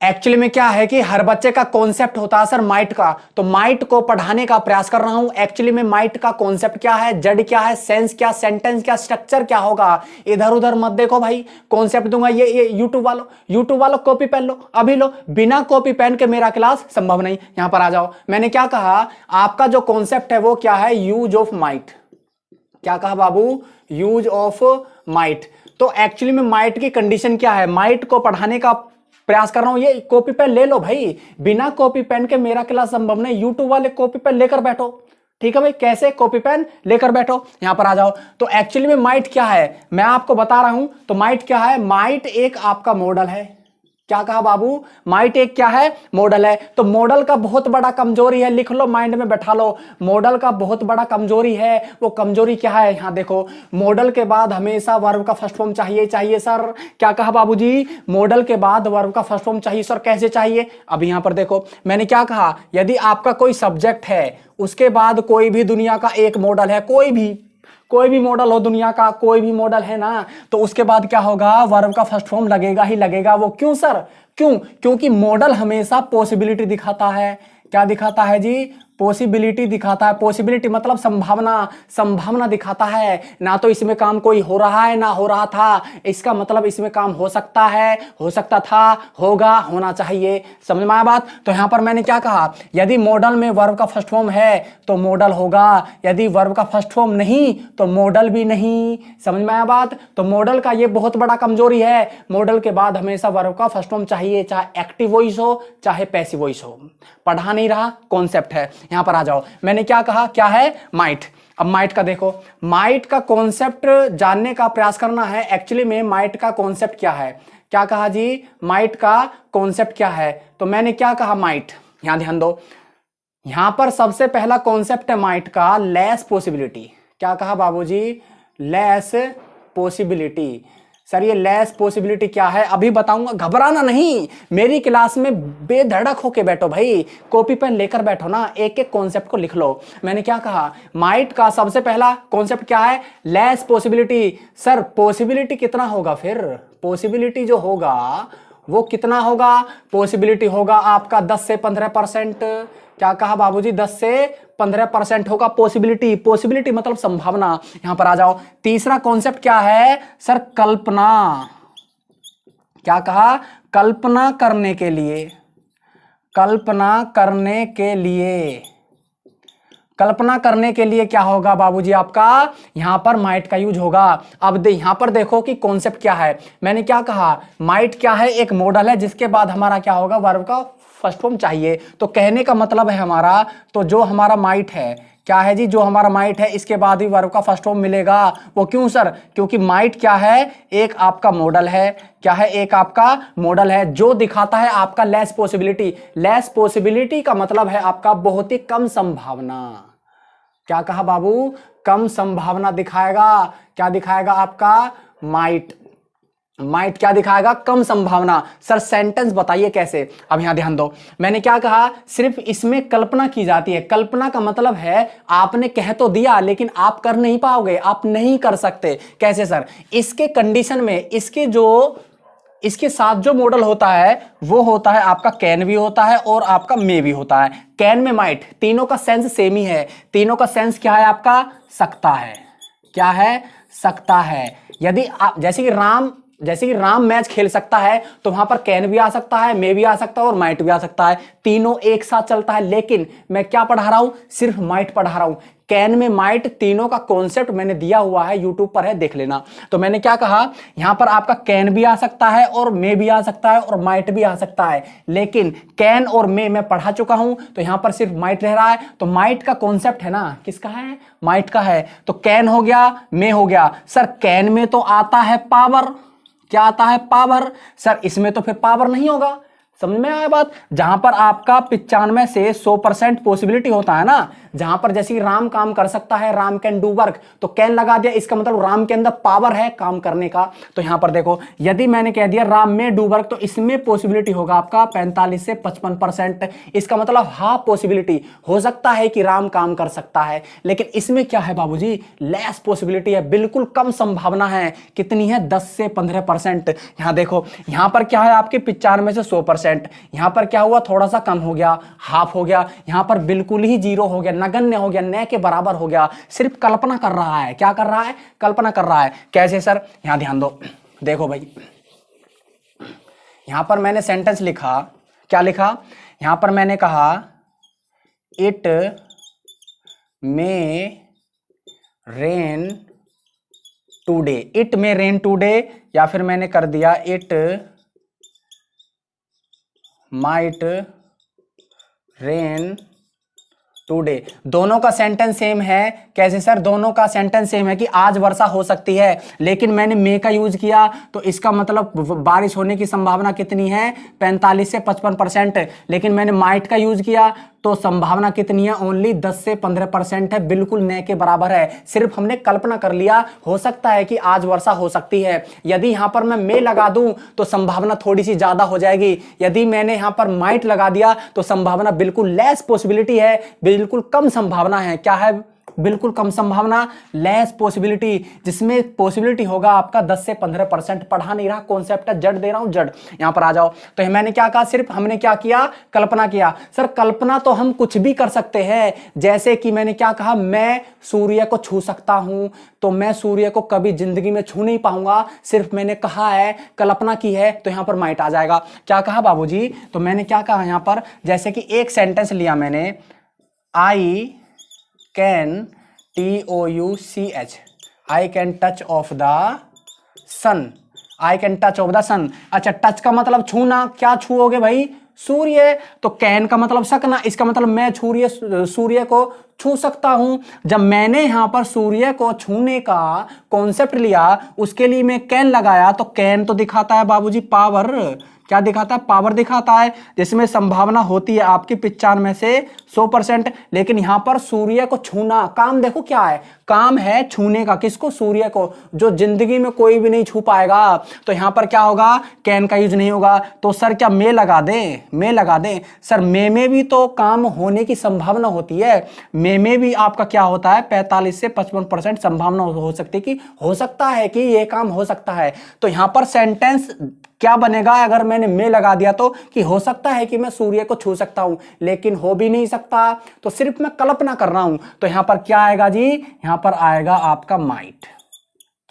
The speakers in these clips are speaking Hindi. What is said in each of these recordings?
एक्चुअली में क्या है कि हर बच्चे का कॉन्सेप्ट होता है सर माइट का, तो माइट को पढ़ाने का प्रयास कर रहा हूं। एक्चुअली में माइट का कॉन्सेप्ट क्या है, जड़ क्या है, सेंस क्या, सेंटेंस क्या, स्ट्रक्चर क्या होगा, इधर उधर मत देखो भाई, कॉन्सेप्ट दूंगा। ये यूट्यूब वालों कॉपी पेन लो, अभी लो। बिना कॉपी पेन के मेरा क्लास संभव नहीं। यहां पर आ जाओ। मैंने क्या कहा, आपका जो कॉन्सेप्ट है वो क्या है, यूज ऑफ माइट। क्या कहा बाबू, यूज ऑफ माइट। तो एक्चुअली में माइट की कंडीशन क्या है, माइट को पढ़ाने का प्रयास कर रहा हूं। ये कॉपी पेन ले लो भाई, बिना कॉपी पेन के मेरा क्लास संभव नहीं। यूट्यूब वाले कॉपी पेन लेकर बैठो, ठीक है भाई। कैसे, कॉपी पेन लेकर बैठो, यहां पर आ जाओ। तो एक्चुअली में माइट क्या है मैं आपको बता रहा हूं। तो माइट क्या है, माइट एक आपका मॉडल है। क्या कहा बाबू, माइट एक क्या है, मॉडल है। तो मॉडल का बहुत बड़ा कमजोरी है, लिख लो, माइंड में बैठा लो। मॉडल का बहुत बड़ा कमजोरी है, वो कमजोरी क्या है, यहां देखो। मॉडल के बाद हमेशा वर्ब का फर्स्ट फॉर्म चाहिए सर। क्या कहा बाबूजी, मॉडल के बाद वर्ब का फर्स्ट फॉर्म चाहिए सर। कैसे चाहिए, अब यहां पर देखो मैंने क्या कहा, यदि आपका कोई सब्जेक्ट है उसके बाद कोई भी दुनिया का एक मॉडल है, कोई भी मॉडल हो दुनिया का, कोई भी मॉडल है ना, तो उसके बाद क्या होगा, वर्ब का फर्स्ट फॉर्म लगेगा ही लगेगा। वो क्यों सर, क्यों, क्योंकि मॉडल हमेशा पॉसिबिलिटी दिखाता है। क्या दिखाता है जी, पॉसिबिलिटी दिखाता है। पॉसिबिलिटी मतलब संभावना दिखाता है। ना तो इसमें काम कोई हो रहा है ना हो रहा था, इसका मतलब इसमें काम हो सकता है, हो सकता था, होगा, होना चाहिए। समझ में आया बात। तो यहां पर मैंने क्या कहा, यदि मॉडल में वर्ब का फर्स्ट फॉर्म है तो मॉडल होगा, यदि वर्ब का फर्स्ट फॉर्म नहीं तो मॉडल भी नहीं। समझ में आया बात। तो मॉडल का ये बहुत बड़ा कमजोरी है, मॉडल के बाद हमेशा वर्ब का फर्स्ट फॉर्म चाहिए, चाहे एक्टिव वॉइस हो चाहे पैसिव वॉइस हो। पढ़ा नहीं रहा, कॉन्सेप्ट है। यहां पर आ जाओ। मैंने क्या कहा, क्या है, माइट। अब माइट का देखो, माइट का कॉन्सेप्ट जानने का प्रयास करना है। एक्चुअली में माइट का कॉन्सेप्ट क्या है, क्या कहा जी, माइट का कॉन्सेप्ट क्या है। तो मैंने क्या कहा, माइट, यहां ध्यान दो। यहां पर सबसे पहला कॉन्सेप्ट है माइट का, लेस पॉसिबिलिटी। क्या कहा बाबूजी, लेस पॉसिबिलिटी। सर ये लेस पॉसिबिलिटी क्या है, अभी बताऊंगा, घबराना नहीं। मेरी क्लास में बेधड़क होके बैठो भाई, कॉपी पेन लेकर बैठो ना, एक एक कॉन्सेप्ट को लिख लो। मैंने क्या कहा, माइट का सबसे पहला कॉन्सेप्ट क्या है, लेस पॉसिबिलिटी। सर पॉसिबिलिटी कितना होगा, फिर पॉसिबिलिटी जो होगा वो कितना होगा, पॉसिबिलिटी होगा आपका 10 से 15%। क्या कहा बाबूजी, 10 से 15% होगा पॉसिबिलिटी। पॉसिबिलिटी मतलब संभावना। यहां पर आ जाओ। तीसरा कॉन्सेप्ट क्या है सर, कल्पना। क्या कहा, कल्पना करने के लिए, कल्पना करने के लिए, कल्पना करने के लिए क्या होगा बाबूजी आपका, यहां पर माइट का यूज होगा। अब यहां पर देखो कि कॉन्सेप्ट क्या है। मैंने क्या कहा, माइट क्या है, एक मॉडल है जिसके बाद हमारा क्या होगा, वर्ब का फर्स्ट फॉर्म चाहिए। तो कहने का मतलब है हमारा, तो जो हमारा माइट है, क्या है जी, जो हमारा माइट है इसके बाद ही वर्ब का फर्स्ट फॉर्म मिलेगा। वो क्यों सर, क्योंकि माइट क्या है, एक आपका मॉडल है। क्या है, एक आपका मॉडल है जो दिखाता है आपका लेस पॉसिबिलिटी। लेस पॉसिबिलिटी का मतलब है आपका बहुत ही कम संभावना। क्या कहा बाबू, कम संभावना दिखाएगा। क्या दिखाएगा आपका माइट, माइट क्या दिखाएगा, कम संभावना। सर सेंटेंस बताइए कैसे, अब यहां ध्यान दो। मैंने क्या कहा, सिर्फ इसमें कल्पना की जाती है। कल्पना का मतलब है आपने कह तो दिया लेकिन आप कर नहीं पाओगे, आप नहीं कर सकते। कैसे सर, इसके कंडीशन में इसके साथ जो मॉडल होता है वो होता है आपका कैन भी होता है और आपका मे भी होता है। कैन में माइट, तीनों का सेंस सेम ही है। तीनों का सेंस क्या है आपका, सकता है। क्या है, सकता है। यदि आप जैसे कि राम मैच खेल सकता है तो वहां पर कैन भी आ सकता है, मे भी आ सकता है और माइट भी आ सकता है। तीनों एक साथ चलता है। लेकिन मैं क्या पढ़ा रहा हूं, सिर्फ माइट पढ़ा रहा हूं। कैन में माइट, तीनों का कॉन्सेप्ट मैंने दिया हुआ है, यूट्यूब पर है, देख लेना। तो मैंने क्या कहा, यहां पर आपका कैन भी आ सकता है और मे भी आ सकता है और माइट भी आ सकता है। लेकिन कैन और मे मैं पढ़ा चुका हूं, तो यहां पर सिर्फ माइट रह रहा है। तो माइट का कॉन्सेप्ट है ना, किसका है, माइट का है। तो कैन हो गया, मे हो गया। सर कैन में तो आता है पावर। क्या आता है, पावर। सर इसमें तो फिर पावर नहीं होगा। समझ में आया बात। जहां पर आपका 95 से 100% पॉसिबिलिटी होता है ना, जहां पर जैसे कि राम काम कर सकता है, राम कैन डू वर्क, तो कैन लगा दिया, इसका मतलब राम के अंदर पावर है काम करने का। तो यहां पर देखो यदि मैंने कह दिया राम में डू वर्क, तो इसमें पॉसिबिलिटी होगा आपका 45 से 55%। इसका मतलब हाफ पॉसिबिलिटी हो सकता है कि राम काम कर सकता है, लेकिन इसमें क्या है बाबूजी, लेस पॉसिबिलिटी है, बिल्कुल कम संभावना है। कितनी है, 10 से 15%। यहां देखो यहां पर क्या है आपके 95 से 100%, यहां पर क्या हुआ, थोड़ा सा कम हो गया, हाफ हो गया, यहां पर बिल्कुल ही जीरो हो गया, नगण्य हो गया, न के बराबर हो गया। सिर्फ कल्पना कर रहा है, क्या कर रहा है, कल्पना कर रहा है। कैसे सर, यहां ध्यान दो, देखो भाई यहां पर मैंने सेंटेंस लिखा, क्या लिखा, यहां पर मैंने कहा इट में रेन टुडे, इट में रेन टुडे, या फिर मैंने कर दिया इट माइट रेन टुडे। दोनों का सेंटेंस सेम है। कैसे सर, दोनों का सेंटेंस सेम है कि आज वर्षा हो सकती है, लेकिन मैंने मे का यूज किया, तो इसका मतलब बारिश होने की संभावना कितनी है, 45 से 55%। लेकिन मैंने माइट का यूज किया तो संभावना कितनी है, ओनली 10 से 15% है, बिल्कुल न के बराबर है। सिर्फ हमने कल्पना कर लिया, हो सकता है कि आज वर्षा हो सकती है। यदि यहां पर मैं मे लगा दूं तो संभावना थोड़ी सी ज्यादा हो जाएगी, यदि मैंने यहां पर माइट लगा दिया तो संभावना बिल्कुल लेस पॉसिबिलिटी है, बिल्कुल कम संभावना है। क्या है, बिल्कुल कम संभावना, लेस पॉसिबिलिटी, जिसमें पॉसिबिलिटी होगा आपका 10 से 15%। पढ़ा नहीं रहा, कॉन्सेप्ट है, जड़ दे रहा हूं, जड़। यहां पर आ जाओ, तो मैंने क्या कहा, सिर्फ हमने क्या किया, कल्पना किया। सर कल्पना तो हम कुछ भी कर सकते हैं, जैसे कि मैंने क्या कहा, मैं सूर्य को छू सकता हूं, तो मैं सूर्य को कभी जिंदगी में छू नहीं पाऊंगा, सिर्फ मैंने कहा है, कल्पना की है, तो यहां पर माइट आ जाएगा। क्या कहा बाबूजी, तो मैंने क्या कहा यहां पर, जैसे कि एक सेंटेंस लिया मैंने, I can TOUCH, I can touch of the sun, I can touch of the sun. अच्छा, टच का मतलब छूना, क्या छूओगे भाई, सूर्य। तो कैन का मतलब सकना, इसका मतलब मैं सूर्य को छू सकता हूं। जब मैंने यहां पर सूर्य को छूने का कॉन्सेप्ट लिया, उसके लिए मैं कैन लगाया, तो कैन तो दिखाता है बाबूजी पावर, क्या दिखाता है, पावर दिखाता है, जिसमें संभावना होती है आपकी 95 से 100%। लेकिन यहां पर सूर्य को छूना, काम देखो क्या है, काम है छूने का, किसको, सूर्य को, जो जिंदगी में कोई भी नहीं छू पाएगा। तो यहां पर क्या होगा, कैन का यूज नहीं होगा। तो सर क्या मे लगा दें, मे लगा दें, सर मे में भी तो काम होने की संभावना होती है। मे में भी आपका क्या होता है, 45 से 55% संभावना हो सकती है कि हो सकता है कि ये काम हो सकता है। तो यहां पर सेंटेंस क्या बनेगा, अगर मैंने में लगा दिया तो, कि हो सकता है कि मैं सूर्य को छू सकता हूं, लेकिन हो भी नहीं सकता, तो सिर्फ मैं कल्पना कर रहा हूं। तो यहां पर क्या आएगा जी, यहां पर आएगा आपका माइट,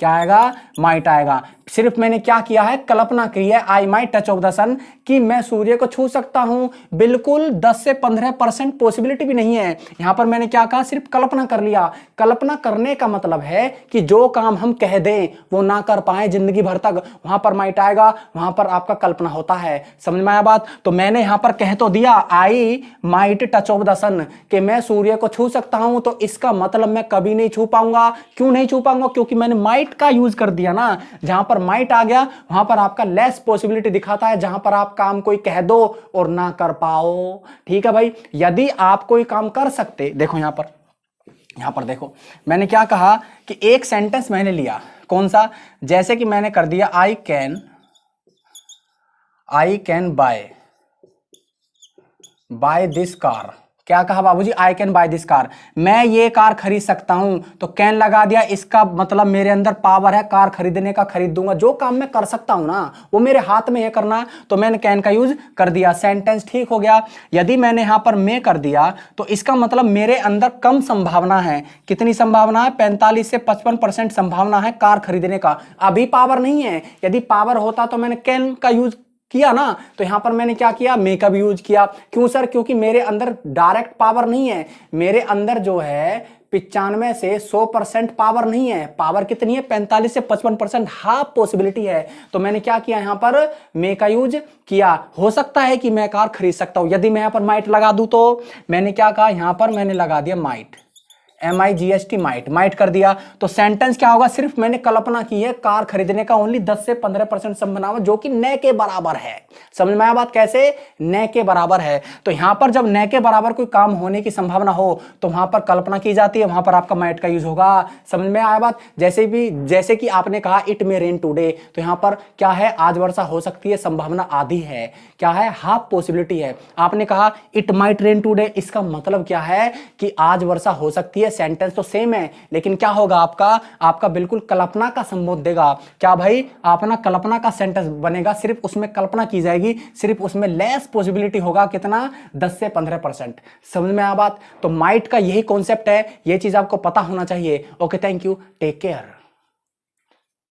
क्या आएगा, माइट आएगा। सिर्फ मैंने क्या किया है, कल्पना की है, I might touch of the sun, कि मैं सूर्य को छू सकता हूं, बिल्कुल 10 से 15% पॉसिबिलिटी भी नहीं है। यहां पर मैंने क्या कहा, सिर्फ कल्पना कर लिया। कल्पना करने का मतलब है कि जो काम हम कह दें वो ना कर पाए जिंदगी भर तक, वहां पर माइट आएगा, वहां पर आपका कल्पना होता है। समझ में आया बात। तो मैंने यहां पर कह तो दिया I might touch of the sun, कि मैं सूर्य को छू सकता हूं, तो इसका मतलब मैं कभी नहीं छू पाऊंगा। क्यों नहीं छू पाऊंगा, क्योंकि मैंने माइट का यूज कर दिया ना। जहां पर माइट आ गया वहां पर आपका लेस पॉसिबिलिटी दिखाता है, जहां पर आप काम कोई कह दो और ना कर पाओ। ठीक है भाई, यदि आप कोई काम कर सकते, देखो यहां पर देखो मैंने क्या कहा कि एक सेंटेंस मैंने लिया, कौन सा, जैसे कि मैंने कर दिया I can by this car. क्या कहा बाबूजी, I can by this car, मैं ये कार खरीद सकता हूं, तो कैन लगा दिया, इसका मतलब मेरे अंदर पावर है कार खरीदने का, खरीद दूंगा। जो काम मैं कर सकता हूं ना, वो मेरे हाथ में है करना, तो मैंने कैन का यूज कर दिया, सेंटेंस ठीक हो गया। यदि मैंने यहां पर मैं कर दिया, तो इसका मतलब मेरे अंदर कम संभावना है। कितनी संभावना है, 45 से 55% संभावना है कार खरीदने का। अभी पावर नहीं है, यदि पावर होता तो मैंने कैन का यूज किया ना। तो यहां पर मैंने क्या किया, मे का भी यूज किया। क्यों सर, क्योंकि मेरे अंदर डायरेक्ट पावर नहीं है, मेरे अंदर जो है 95 से 100% पावर नहीं है। पावर कितनी है, 45 से 55%, हाफ पॉसिबिलिटी है। तो मैंने क्या किया, यहां पर मे का यूज किया। हो सकता है कि मैं कार खरीद सकता हूं। यदि मैं यहां पर माइट लगा दूं, तो मैंने क्या कहा, यहां पर मैंने लगा दिया माइट, MIGHT माइट, माइट कर दिया तो सेंटेंस क्या होगा, सिर्फ मैंने कल्पना की है कार खरीदने का ओनली 10 से 15% संभावना जो कि न के बराबर है। समझ में आया बात, कैसे न के बराबर है। तो यहां पर जब न के बराबर कोई काम होने की संभावना हो तो वहां पर कल्पना की जाती है, वहां पर आपका माइट का यूज होगा। समझ में आया बात। जैसे कि आपने कहा इट मे रेन टुडे, तो यहां पर क्या है, आज वर्षा हो सकती है, संभावना आधी है, क्या है, हाफ पॉसिबिलिटी है। आपने कहा इट माइट रेन टुडे, इसका मतलब क्या है कि आज वर्षा हो सकती है। सेंटेंस तो सेम है लेकिन क्या होगा, आपका बिल्कुल कल्पना का संबोध देगा। क्या भाई, अपना कल्पना का सेंटेंस बनेगा, सिर्फ उसमें कल्पना की जाएगी, सिर्फ उसमें लेस पॉसिबिलिटी होगा, कितना, 10 से 15%। समझ में आ बात। तो माइट का यही कॉन्सेप्ट है, ये चीज आपको पता होना चाहिए। Okay, thank you, take care.